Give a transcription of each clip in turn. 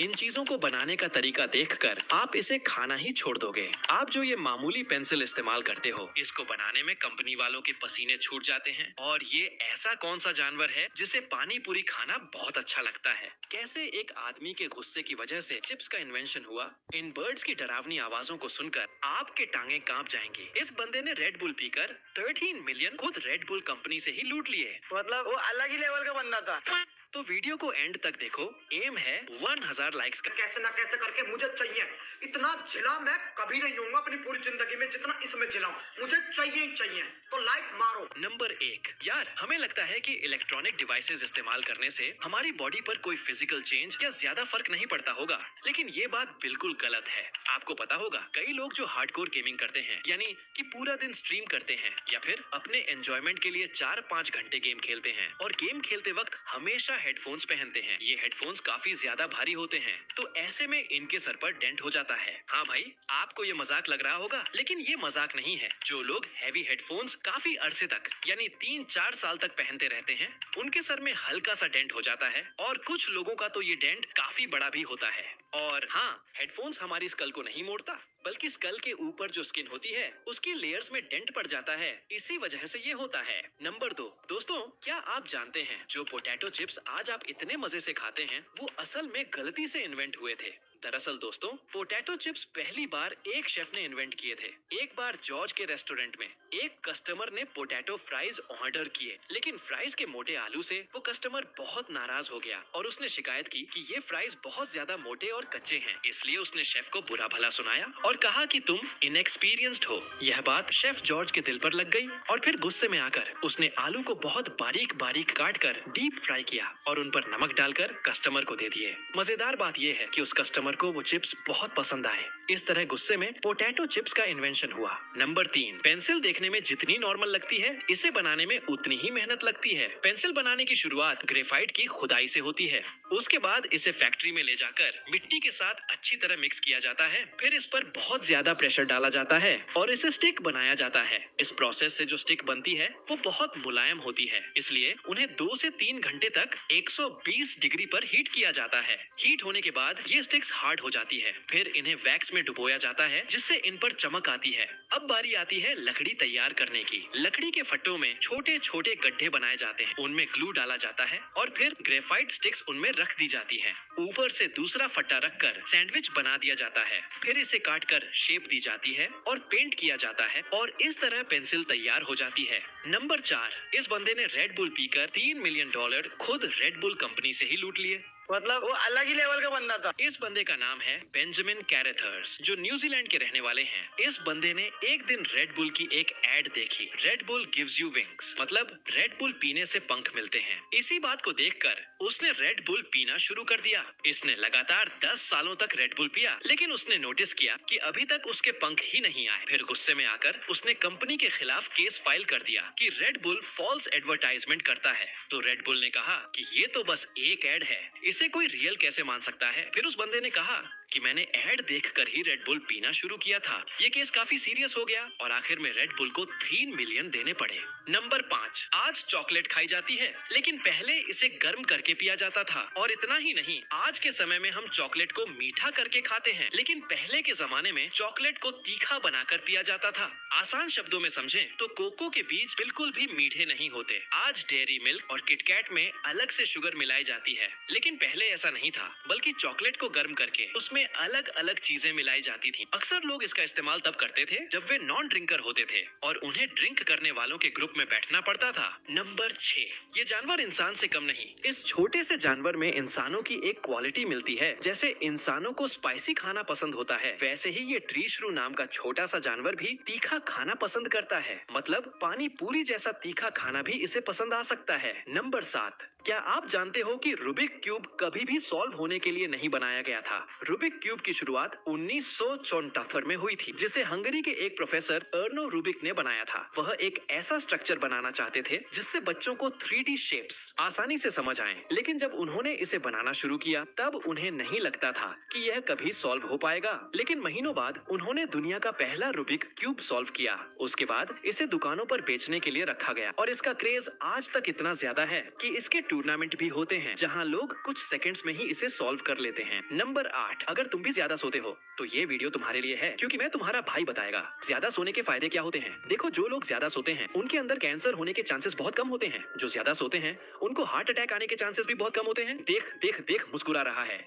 इन चीजों को बनाने का तरीका देखकर आप इसे खाना ही छोड़ दोगे। आप जो ये मामूली पेंसिल इस्तेमाल करते हो, इसको बनाने में कंपनी वालों के पसीने छूट जाते हैं। और ये ऐसा कौन सा जानवर है जिसे पानी पूरी खाना बहुत अच्छा लगता है? कैसे एक आदमी के गुस्से की वजह से चिप्स का इन्वेंशन हुआ? इन बर्ड्स की डरावनी आवाजों को सुनकर आपके टांगे कांप जाएंगी। इस बंदे ने रेड बुल पीकर 13 मिलियन खुद रेड बुल कंपनी से ही लूट लिए। मतलब वो अलग ही लेवल का बंदा था। तो वीडियो को एंड तक देखो। एम है 1000 लाइक्स का। कैसे ना कैसे करके मुझे चाहिए। इतना जिला मैं कभी नहीं हूँ अपनी पूरी जिंदगी में जितना इसमें जिला हूँ। मुझे चाहिए ही चाहिए, तो लाइक मारो। नंबर 1। यार, हमें लगता है कि इलेक्ट्रॉनिक डिवाइसेस इस्तेमाल करने से हमारी बॉडी पर कोई फिजिकल चेंज या ज्यादा फर्क नहीं पड़ता होगा, लेकिन ये बात बिल्कुल गलत है। आपको पता होगा, कई लोग जो हार्डकोर गेमिंग करते हैं, यानी कि पूरा दिन स्ट्रीम करते हैं या फिर अपने एंजॉयमेंट के लिए 4-5 घंटे गेम खेलते हैं और गेम खेलते वक्त हमेशा हेडफोन्स पहनते हैं। ये हेडफोन्स काफी ज्यादा भारी होते हैं, तो ऐसे में इनके सर पर डेंट हो जाता है। हाँ भाई, आपको ये मजाक लग रहा होगा, लेकिन ये मजाक नहीं है। जो लोग हैवी हेडफोन्स काफी अरसे तक यानी 3-4 साल तक पहनते रहते हैं, उनके सर में हल्का सा डेंट हो जाता है और कुछ लोगों का तो ये डेंट काफी बड़ा भी होता है। और हाँ, हेडफोन्स हमारी स्कल को नहीं मोड़ता, बल्कि स्कल के ऊपर जो स्किन होती है उसकी लेयर्स में डेंट पड़ जाता है, इसी वजह से ये होता है। नंबर 2। दोस्तों, क्या आप जानते हैं जो पोटैटो चिप्स आज आप इतने मजे से खाते हैं, वो असल में गलती से इन्वेंट हुए थे। दरअसल दोस्तों, पोटैटो चिप्स पहली बार एक शेफ ने इन्वेंट किए थे। एक बार जॉर्ज के रेस्टोरेंट में एक कस्टमर ने पोटैटो फ्राइज ऑर्डर किए, लेकिन फ्राइज के मोटे आलू से वो कस्टमर बहुत नाराज हो गया और उसने शिकायत की कि ये फ्राइज बहुत ज्यादा मोटे और कच्चे हैं। इसलिए उसने शेफ को बुरा भला सुनाया और कहा कि तुम इनएक्सपीरियंस्ड हो। यह बात शेफ जॉर्ज के दिल पर लग गई और फिर गुस्से में आकर उसने आलू को बहुत बारीक बारीक काट कर डीप फ्राई किया और उन पर नमक डालकर कस्टमर को दे दिए। मजेदार बात यह है कि उस कस्टमर को वो चिप्स बहुत पसंद आए। इस तरह गुस्से में पोटैटो चिप्स का इन्वेंशन हुआ। नंबर 3। पेंसिल देखने में जितनी नॉर्मल लगती है, इसे बनाने में उतनी ही मेहनत लगती है। पेंसिल बनाने की शुरुआत ग्रेफाइट की खुदाई से होती है। उसके बाद इसे फैक्ट्री में ले जाकर मिट्टी के साथ अच्छी तरह मिक्स किया जाता है। फिर इस पर बहुत ज्यादा प्रेशर डाला जाता है और इसे स्टिक बनाया जाता है। इस प्रोसेस से जो स्टिक बनती है वो बहुत मुलायम होती है, इसलिए उन्हें 2 से 3 घंटे तक 120 डिग्री पर हीट किया जाता है। हीट होने के बाद ये स्टिक्स हार्ड हो जाती है। फिर इन्हें वैक्स में डुबोया जाता है, जिससे इन पर चमक आती है। अब बारी आती है लकड़ी तैयार करने की। लकड़ी के फट्टों में छोटे छोटे गड्ढे बनाए जाते हैं, उनमें ग्लू डाला जाता है और फिर ग्रेफाइट स्टिक्स उनमें रख दी जाती है। ऊपर से दूसरा फट्टा रखकर सैंडविच बना दिया जाता है। फिर इसे काटकर शेप दी जाती है और पेंट किया जाता है और इस तरह पेंसिल तैयार हो जाती है। नंबर 4। इस बंदे ने रेड बुल पीकर $3 मिलियन खुद रेड बुल कंपनी से ही लूट लिए। मतलब वो अलग ही लेवल का बंदा था। इस बंदे का नाम है बेंजामिन कैरेथर्स, जो न्यूजीलैंड के रहने वाले हैं। इस बंदे ने एक दिन रेड बुल की एक एड देखी, red bull gives you wings, मतलब रेड बुल पीने से पंख मिलते हैं। इसी बात को देखकर उसने रेड बुल पीना शुरू कर दिया। इसने लगातार 10 सालों तक रेड बुल पिया, लेकिन उसने नोटिस किया कि अभी तक उसके पंख ही नहीं आए। फिर गुस्से में आकर उसने कंपनी के खिलाफ केस फाइल कर दिया कि रेड बुल फॉल्स एडवर्टाइजमेंट करता है। तो रेड बुल ने कहा कि ये तो बस एक एड है, इसे कोई रियल कैसे मान सकता है। फिर उस बंदे ने कहा कि मैंने एड देखकर ही रेड बुल पीना शुरू किया था। ये केस काफी सीरियस हो गया और आखिर में रेड बुल को 3 मिलियन देने पड़े। नंबर 5। आज चॉकलेट खाई जाती है, लेकिन पहले इसे गर्म करके पिया जाता था। और इतना ही नहीं, आज के समय में हम चॉकलेट को मीठा करके खाते हैं, लेकिन पहले के जमाने में चॉकलेट को तीखा बनाकर पिया जाता था। आसान शब्दों में समझें तो कोको के बीज बिल्कुल भी मीठे नहीं होते। आज डेयरी मिल्क और किटकैट में अलग से शुगर मिलाई जाती है, लेकिन पहले ऐसा नहीं था, बल्कि चॉकलेट को गर्म करके उसमें अलग अलग चीजें मिलाई जाती थी। अक्सर लोग इसका इस्तेमाल तब करते थे जब वे नॉन ड्रिंकर होते थे और उन्हें ड्रिंक करने वालों के ग्रुप में बैठना पड़ता था। नंबर 6। ये जानवर इंसान से कम नहीं। इस छोटे से जानवर में इंसानों की एक क्वालिटी मिलती है। जैसे इंसानों को स्पाइसी खाना पसंद होता है, वैसे ही ये ट्री श्रू नाम का छोटा सा जानवर भी तीखा खाना पसंद करता है। मतलब पानी पूरी जैसा तीखा खाना भी इसे पसंद आ सकता है। नंबर 7। क्या आप जानते हो कि रूबिक क्यूब कभी भी सॉल्व होने के लिए नहीं बनाया गया था? रूबिक क्यूब की शुरुआत 1974 में हुई थी, जिसे हंगरी के एक प्रोफेसर अर्नो रूबिक ने बनाया था। वह एक ऐसा स्ट्रक्चर बनाना चाहते थे जिससे बच्चों को 3D शेप्स आसानी से समझ आएं। लेकिन जब उन्होंने इसे बनाना शुरू किया, तब उन्हें नहीं लगता था कि यह कभी सॉल्व हो पाएगा। लेकिन महीनों बाद उन्होंने दुनिया का पहला रूबिक क्यूब सॉल्व किया। उसके बाद इसे दुकानों पर बेचने के लिए रखा गया और इसका क्रेज आज तक इतना ज्यादा है कि इसके टूर्नामेंट भी होते हैं जहां लोग कुछ सेकंड्स में ही इसे सॉल्व कर लेते हैं। नंबर 8, अगर तुम भी ज्यादा सोते हो तो ये वीडियो तुम्हारे लिए है, क्योंकि मैं तुम्हारा भाई बताएगा ज्यादा सोने के फायदे क्या होते हैं। देखो, जो लोग ज्यादा सोते हैं उनके अंदर कैंसर होने के चांसेस बहुत कम होते हैं। जो ज्यादा सोते हैं उनको हार्ट अटैक आने के चांसेस भी बहुत कम होते हैं। देख देख देख, मुस्कुरा रहा है।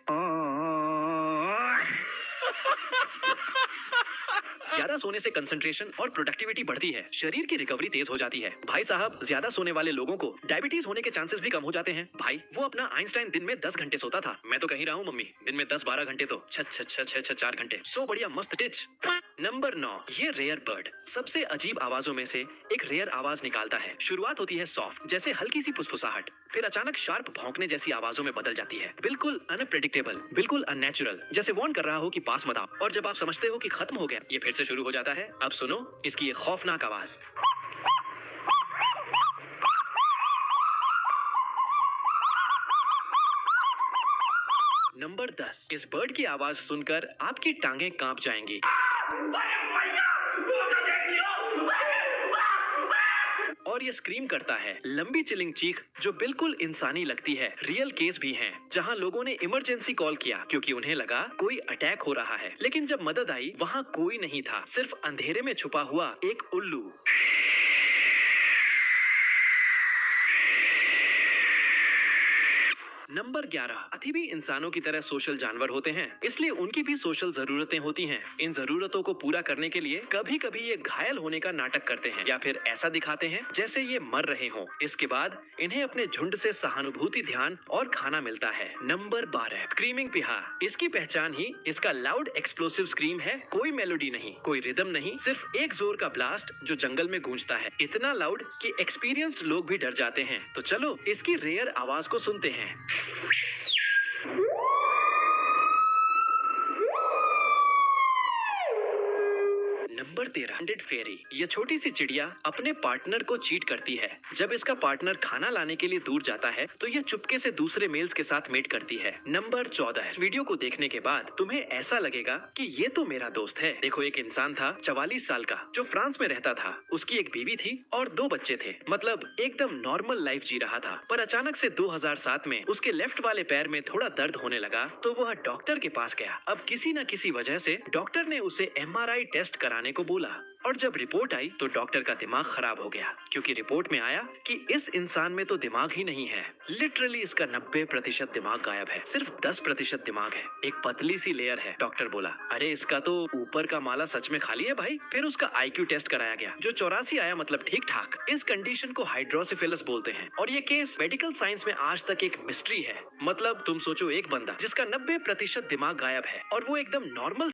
ज्यादा सोने से कंसंट्रेशन और प्रोडक्टिविटी बढ़ती है, शरीर की रिकवरी तेज हो जाती है। भाई साहब, ज्यादा सोने वाले लोगों को डायबिटीज होने के चांसेस भी कम हो जाते हैं। भाई, वो अपना आइंस्टाइन दिन में 10 घंटे सोता था। मैं तो कह रहा हूँ मम्मी, दिन में 10-12 घंटे तो 6-6-6-6-4 घंटे सो बढ़िया मस्त टिच। नंबर 9, ये रेयर बर्ड सबसे अजीब आवाजों में से एक रेयर आवाज निकालता है। शुरुआत होती है सॉफ्ट, जैसे हल्की सी फुसफुसाहट, फिर अचानक शार्प भौंकने जैसी आवाजों में बदल जाती है। बिल्कुल अनप्रेडिक्टेबल, बिल्कुल अननेचुरल, जैसे वार्न कर रहा हो कि पास मत आओ। और जब आप समझते हो कि खत्म हो गया, ये फिर से शुरू हो जाता है। अब सुनो इसकी ये खौफनाक आवाज। नंबर 10, इस बर्ड की आवाज सुनकर आपकी टांगें कांप जाएंगी। और ये स्क्रीम करता है, लंबी चिलिंग चीख जो बिल्कुल इंसानी लगती है। रियल केस भी हैं जहां लोगों ने इमरजेंसी कॉल किया क्योंकि उन्हें लगा कोई अटैक हो रहा है, लेकिन जब मदद आई वहां कोई नहीं था, सिर्फ अंधेरे में छुपा हुआ एक उल्लू। नंबर 11, हाथी भी इंसानों की तरह सोशल जानवर होते हैं, इसलिए उनकी भी सोशल जरूरतें होती हैं। इन जरूरतों को पूरा करने के लिए कभी कभी ये घायल होने का नाटक करते हैं या फिर ऐसा दिखाते हैं जैसे ये मर रहे हों। इसके बाद इन्हें अपने झुंड से सहानुभूति, ध्यान और खाना मिलता है। Number 12, screaming piha. इसकी पहचान ही इसका लाउड एक्सप्लोसिव स्क्रीम है। कोई मेलोडी नहीं, कोई रिदम नहीं, सिर्फ एक जोर का ब्लास्ट जो जंगल में गूंजता है, इतना लाउड कि एक्सपीरियंस्ड लोग भी डर जाते हैं। तो चलो इसकी रेयर आवाज को सुनते हैं। नंबर 13, हंड्रेड फेरी। ये छोटी सी चिड़िया अपने पार्टनर को चीट करती है। जब इसका पार्टनर खाना लाने के लिए दूर जाता है तो ये चुपके से दूसरे मेल्स के साथ मेट करती है। नंबर 14, वीडियो को देखने के बाद तुम्हें ऐसा लगेगा कि ये तो मेरा दोस्त है। देखो, एक इंसान था 44 साल का जो फ्रांस में रहता था। उसकी एक बीवी थी और 2 बच्चे थे, मतलब एकदम नॉर्मल लाइफ जी रहा था। पर अचानक से 2007 में उसके लेफ्ट वाले पैर में थोड़ा दर्द होने लगा तो वह डॉक्टर के पास गया। अब किसी न किसी वजह से डॉक्टर ने उसे MRI टेस्ट कराने को बोला और जब रिपोर्ट आई तो डॉक्टर का दिमाग खराब हो गया, क्योंकि रिपोर्ट में आया कि इस इंसान में तो दिमाग ही नहीं है। लिटरली इसका 90% दिमाग गायब है, सिर्फ 10% दिमाग है। एक पतली सी लेयर है। डॉक्टर बोला, अरे इसका तो ऊपर का माला सच में खाली है भाई। फिर उसका IQ टेस्ट कराया गया जो 84 आया, मतलब ठीक ठाक। इस कंडीशन को हाइड्रोसिफिलस बोलते हैं और ये केस मेडिकल साइंस में आज तक एक मिस्ट्री है। मतलब तुम सोचो, एक बंदा जिसका 90% दिमाग गायब है और वो एकदम नॉर्मल